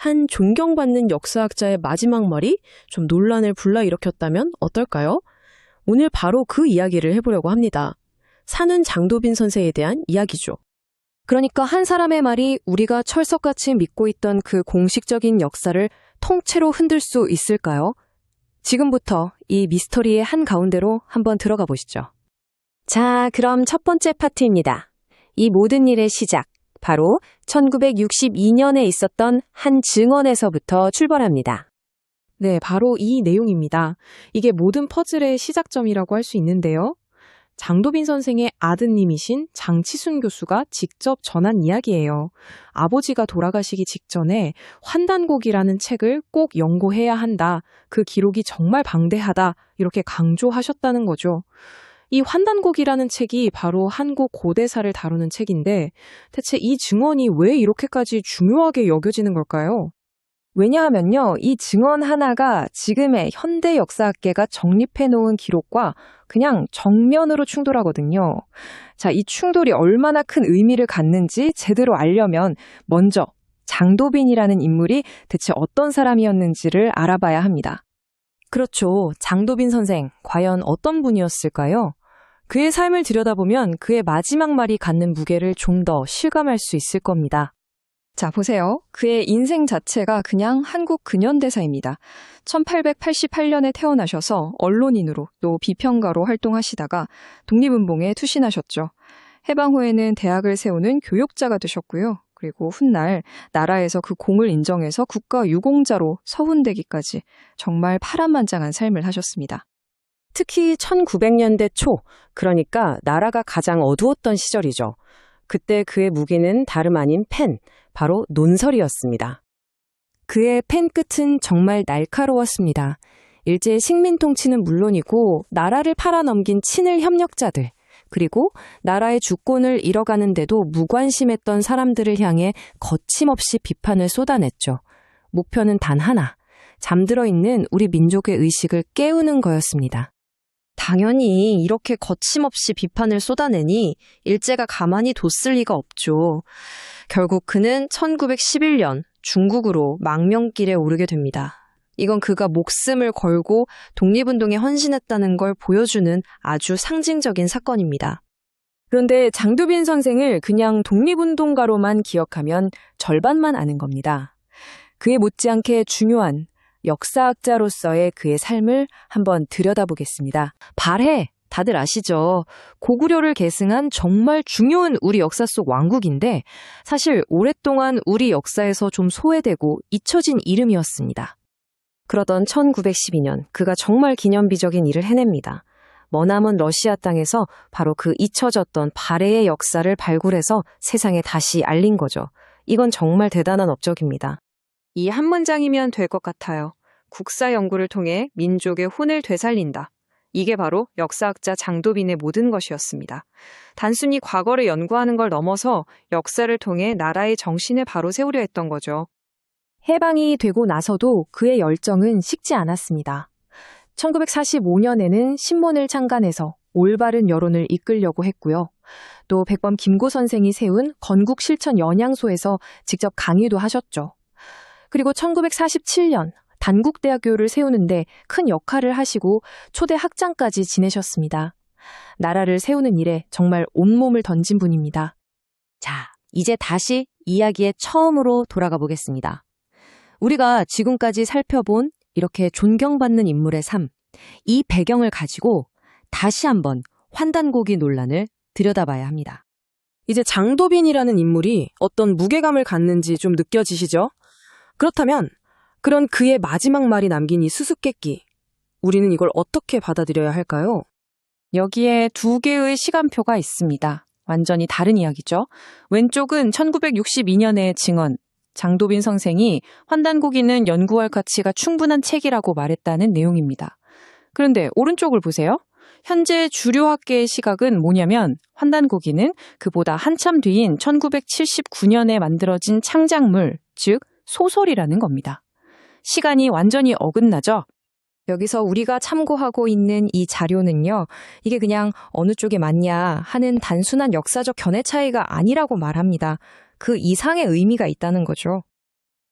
한 존경받는 역사학자의 마지막 말이 좀 논란을 불러일으켰다면 어떨까요? 오늘 바로 그 이야기를 해보려고 합니다. 산훈 장도빈 선생에 대한 이야기죠. 그러니까 한 사람의 말이 우리가 철석같이 믿고 있던 그 공식적인 역사를 통째로 흔들 수 있을까요? 지금부터 이 미스터리의 한가운데로 한번 들어가 보시죠. 자, 그럼 첫 번째 파트입니다. 이 모든 일의 시작, 바로 1962년에 있었던 한 증언에서부터 출발합니다. 네, 바로 이 내용입니다. 이게 모든 퍼즐의 시작점이라고 할 수 있는데요. 장도빈 선생의 아드님이신 장치순 교수가 직접 전한 이야기예요. 아버지가 돌아가시기 직전에 환단곡이라는 책을 꼭 연구해야 한다. 그 기록이 정말 방대하다. 이렇게 강조하셨다는 거죠. 이 환단곡이라는 책이 바로 한국 고대사를 다루는 책인데 대체 이 증언이 왜 이렇게까지 중요하게 여겨지는 걸까요? 왜냐하면요, 이 증언 하나가 지금의 현대 역사학계가 정립해놓은 기록과 그냥 정면으로 충돌하거든요. 자, 이 충돌이 얼마나 큰 의미를 갖는지 제대로 알려면 먼저 장도빈이라는 인물이 대체 어떤 사람이었는지를 알아봐야 합니다. 그렇죠. 장도빈 선생, 과연 어떤 분이었을까요? 그의 삶을 들여다보면 그의 마지막 말이 갖는 무게를 좀 더 실감할 수 있을 겁니다. 자, 보세요. 그의 인생 자체가 그냥 한국 근현대사입니다. 1888년에 태어나셔서 언론인으로 또 비평가로 활동하시다가 독립운동에 투신하셨죠. 해방 후에는 대학을 세우는 교육자가 되셨고요. 그리고 훗날 나라에서 그 공을 인정해서 국가유공자로 서훈되기까지 정말 파란만장한 삶을 하셨습니다. 특히 1900년대 초, 그러니까 나라가 가장 어두웠던 시절이죠. 그때 그의 무기는 다름 아닌 펜, 바로 논설이었습니다. 그의 펜 끝은 정말 날카로웠습니다. 일제 식민 통치는 물론이고 나라를 팔아넘긴 친일 협력자들, 그리고 나라의 주권을 잃어가는데도 무관심했던 사람들을 향해 거침없이 비판을 쏟아냈죠. 목표는 단 하나, 잠들어 있는 우리 민족의 의식을 깨우는 거였습니다. 당연히 이렇게 거침없이 비판을 쏟아내니 일제가 가만히 뒀을 리가 없죠. 결국 그는 1911년 중국으로 망명길에 오르게 됩니다. 이건 그가 목숨을 걸고 독립운동에 헌신했다는 걸 보여주는 아주 상징적인 사건입니다. 그런데 장도빈 선생을 그냥 독립운동가로만 기억하면 절반만 아는 겁니다. 그에 못지않게 중요한 역사학자로서의 그의 삶을 한번 들여다보겠습니다. 발해, 다들 아시죠? 고구려를 계승한 정말 중요한 우리 역사 속 왕국인데 사실 오랫동안 우리 역사에서 좀 소외되고 잊혀진 이름이었습니다. 그러던 1912년 그가 정말 기념비적인 일을 해냅니다. 머나먼 러시아 땅에서 바로 그 잊혀졌던 발해의 역사를 발굴해서 세상에 다시 알린 거죠. 이건 정말 대단한 업적입니다. 이 한 문장이면 될 것 같아요. 국사 연구를 통해 민족의 혼을 되살린다. 이게 바로 역사학자 장도빈의 모든 것이었습니다. 단순히 과거를 연구하는 걸 넘어서 역사를 통해 나라의 정신을 바로 세우려 했던 거죠. 해방이 되고 나서도 그의 열정은 식지 않았습니다. 1945년에는 신문을 창간해서 올바른 여론을 이끌려고 했고요. 또 백범 김고 선생이 세운 건국실천 연양소에서 직접 강의도 하셨죠. 그리고 1947년 단국대학교를 세우는데 큰 역할을 하시고 초대 학장까지 지내셨습니다. 나라를 세우는 일에 정말 온몸을 던진 분입니다. 자, 이제 다시 이야기의 처음으로 돌아가 보겠습니다. 우리가 지금까지 살펴본 이렇게 존경받는 인물의 삶, 이 배경을 가지고 다시 한번 환단고기 논란을 들여다봐야 합니다. 이제 장도빈이라는 인물이 어떤 무게감을 갖는지 좀 느껴지시죠? 그렇다면 그런 그의 마지막 말이 남긴 이 수수께끼, 우리는 이걸 어떻게 받아들여야 할까요? 여기에 두 개의 시간표가 있습니다. 완전히 다른 이야기죠. 왼쪽은 1962년의 증언, 장도빈 선생이 환단고기는 연구할 가치가 충분한 책이라고 말했다는 내용입니다. 그런데 오른쪽을 보세요. 현재 주류학계의 시각은 뭐냐면 환단고기는 그보다 한참 뒤인 1979년에 만들어진 창작물, 즉 소설이라는 겁니다. 시간이 완전히 어긋나죠? 여기서 우리가 참고하고 있는 이 자료는요, 이게 그냥 어느 쪽에 맞냐 하는 단순한 역사적 견해 차이가 아니라고 말합니다. 그 이상의 의미가 있다는 거죠.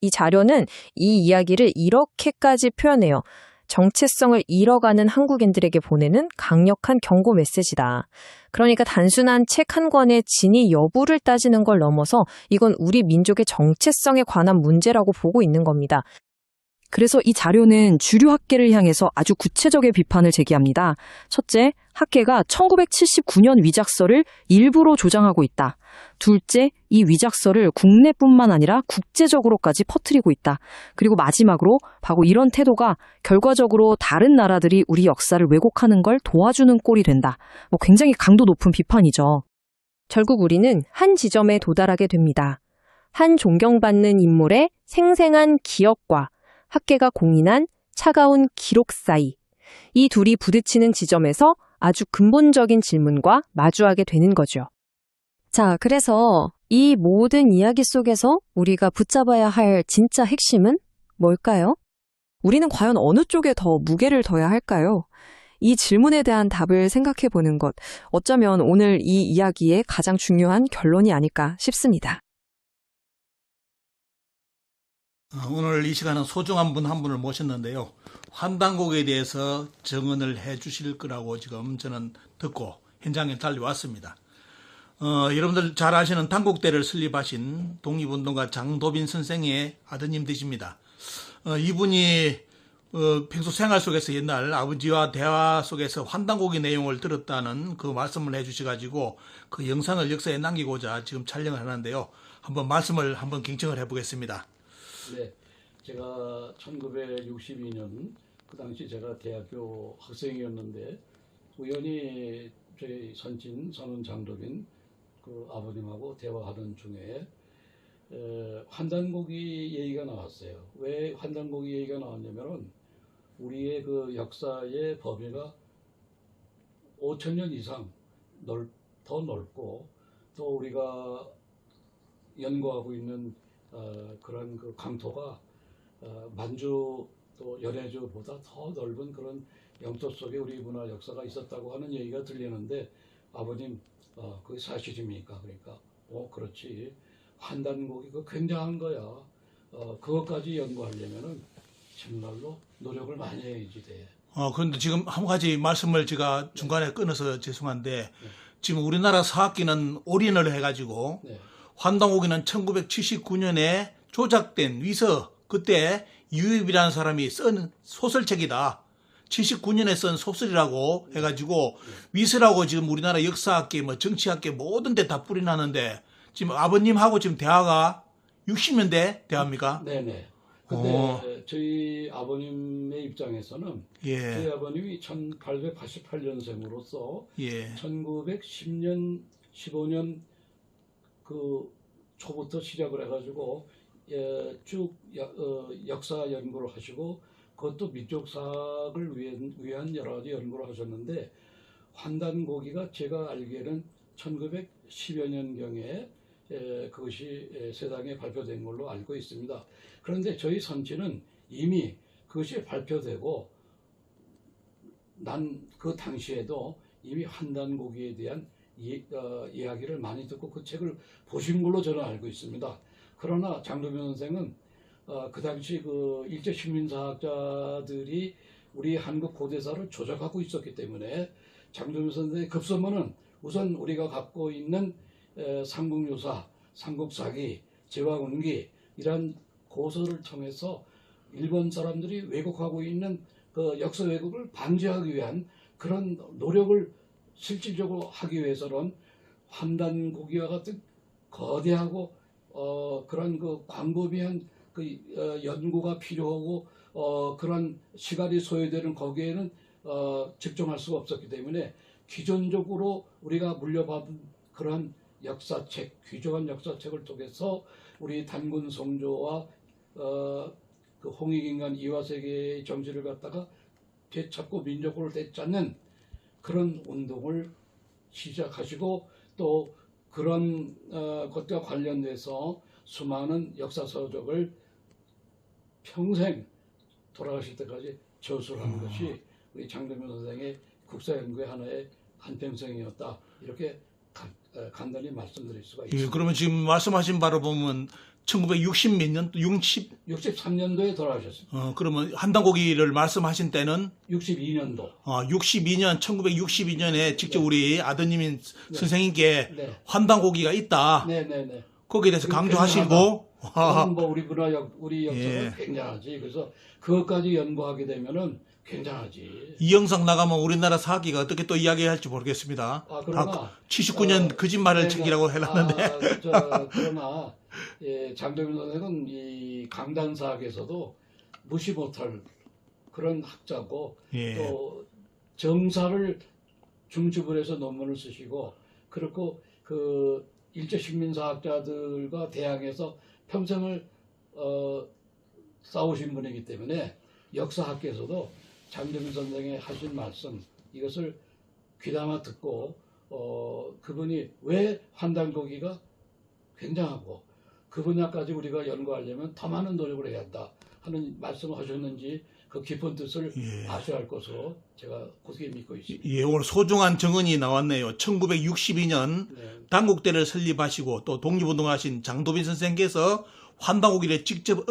이 자료는 이 이야기를 이렇게까지 표현해요. 정체성을 잃어가는 한국인들에게 보내는 강력한 경고 메시지다. 그러니까 단순한 책 한 권의 진위 여부를 따지는 걸 넘어서 이건 우리 민족의 정체성에 관한 문제라고 보고 있는 겁니다. 그래서 이 자료는 주류 학계를 향해서 아주 구체적인 비판을 제기합니다. 첫째, 학계가 1979년 위작서를 일부러 조장하고 있다. 둘째, 이 위작서를 국내뿐만 아니라 국제적으로까지 퍼뜨리고 있다. 그리고 마지막으로 바로 이런 태도가 결과적으로 다른 나라들이 우리 역사를 왜곡하는 걸 도와주는 꼴이 된다. 굉장히 강도 높은 비판이죠. 결국 우리는 한 지점에 도달하게 됩니다. 한 존경받는 인물의 생생한 기억과 학계가 공인한 차가운 기록 사이, 이 둘이 부딪히는 지점에서 아주 근본적인 질문과 마주하게 되는 거죠. 자, 그래서 이 모든 이야기 속에서 우리가 붙잡아야 할 진짜 핵심은 뭘까요? 우리는 과연 어느 쪽에 더 무게를 둬야 할까요? 이 질문에 대한 답을 생각해 보는 것, 어쩌면 오늘 이 이야기의 가장 중요한 결론이 아닐까 싶습니다. 오늘 이 시간은 소중한 분 한 분을 모셨는데요. 환단곡에 대해서 증언을 해 주실 거라고 지금 저는 듣고 현장에 달려왔습니다. 여러분들 잘 아시는 단국대를 설립하신 독립운동가 장도빈 선생의 아드님 되십니다. 이분이 평소 생활 속에서 옛날 아버지와 대화 속에서 환단곡의 내용을 들었다는 그 말씀을 해주셔가지고 그 영상을 역사에 남기고자 지금 촬영을 하는데요. 한번 말씀을 한번 경청을 해보겠습니다. 네, 제가 1962년 그 당시 제가 대학교 학생이었는데 우연히 저희 선친 선원 장도빈 그 아버님하고 대화하던 중에 환단고기 얘기가 나왔어요. 왜 환단고기 얘기가 나왔냐면은 우리의 그 역사의 범위가 5,000년 이상 더 넓고 또 우리가 연구하고 있는 그런 그 강토가 만주 또 연해주보다 더 넓은 그런 영토 속에 우리 문화 역사가 있었다고 하는 얘기가 들리는데 아버님 그게 사실입니까? 그러니까 그렇지. 환단곡이 그 굉장한 거야. 그것까지 연구하려면은 정말로 노력을 많이 해야지 돼. 그런데 지금 한 가지 말씀을 제가 중간에 끊어서 죄송한데 네. 지금 우리나라 사학기는 올인을 해가지고 네. 환단고기는 1979년에 조작된 위서 그때 유입이라는 사람이 쓴 소설책이다. 79년에 쓴 소설이라고 해가지고 위서라고 지금 우리나라 역사학계 뭐 정치학계 모든 데 다 뿌리나는데 지금 아버님하고 지금 대화가 60년대 대화입니까? 네네. 근데 저희 아버님의 입장에서는 예. 저희 아버님이 1888년생으로서 예. 1910년 15년 그 초부터 시작을 해가지고 쭉 역사 연구를 하시고 그것도 민족사학을 위한 여러 가지 연구를 하셨는데 환단고기가 제가 알기에는 1910여 년경에 그것이 세상에 발표된 걸로 알고 있습니다. 그런데 저희 선지는 이미 그것이 발표되고 난 그 당시에도 이미 환단고기에 대한 이야기를 많이 듣고 그 책을 보신 걸로 저는 알고 있습니다. 그러나 장도빈 선생은 그 당시 그 일제 식민사학자들이 우리 한국 고대사를 조작하고 있었기 때문에 장도빈 선생의 급선문은 우선 우리가 갖고 있는 삼국유사, 삼국사기, 제왕운기 이런 고서를 통해서 일본 사람들이 왜곡하고 있는 그 역사 왜곡을 방지하기 위한 그런 노력을 실질적으로 하기 위해서는 환단고기와 같은 거대하고 그런 그 광범위한 그 연구가 필요하고 그런 시간이 소요되는 거기에는 집중할 수가 없었기 때문에 기존적으로 우리가 물려받은 그런 역사책, 귀중한 역사책을 통해서 우리 단군 성조와 그 홍익인간 이화세계의 정신을 갖다가 되찾고 민족을 되찾는 그런 운동을 시작하시고 또 그런 것과 관련돼서 수많은 역사서적을 평생 돌아가실 때까지 저술한 것이 우리 장도빈 선생의 국사연구의 하나의 한평생이었다. 이렇게 간단히 말씀드릴 수가 예, 있습니다. 그러면 지금 말씀하신 바로 보면 1960 몇 년, 63년도에 돌아가셨습니다. 그러면 한단고기를 말씀하신 때는 62년도. 1962년에 직접 우리 아드님인 선생님께 네. 환단고기가 있다. 네네네. 거기에 대해서 강조하시고, 그건 뭐 우리 역사가 예. 굉장하지. 그래서 그것까지 연구하게 되면은 굉장하지. 이 영상 나가면 우리나라 사기가 어떻게 또 이야기할지 모르겠습니다. 그러나 79년 거짓말을 책이라고 해놨는데. 그러나 장도민 선생은 이 강단사학에서도 무시 못할 그런 학자고 예. 또 정사를 중심으로 해서 논문을 쓰시고 그렇고 그 일제 식민사학자들과 대항해서 평생을 싸우신 분이기 때문에 역사학계에서도 장도민 선생의 하신 말씀 이것을 귀담아 듣고 그분이 왜 환단고기가 굉장하고 그 분야까지 우리가 연구하려면 더 많은 노력을 해야 한다 하는 말씀을 하셨는지 그 깊은 뜻을 예. 아셔야 할 것으로 제가 굳게 믿고 있습니다. 예, 오늘 소중한 증언이 나왔네요. 1962년 네. 당국대를 설립하시고 또 독립운동하신 장도빈 선생께서 환단고기를 직접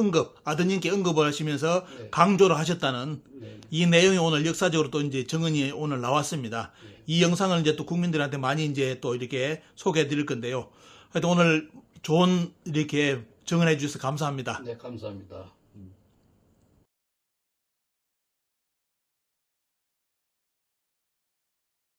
아드님께 언급을 하시면서 네. 강조를 하셨다는 네. 이 내용이 오늘 역사적으로 또 이제 증언이 오늘 나왔습니다. 네. 이 영상을 이제 또 국민들한테 많이 이제 또 이렇게 소개해 드릴 건데요. 하여튼 오늘 좋은 이렇게 증언해 주셔서 감사합니다. 네, 감사합니다.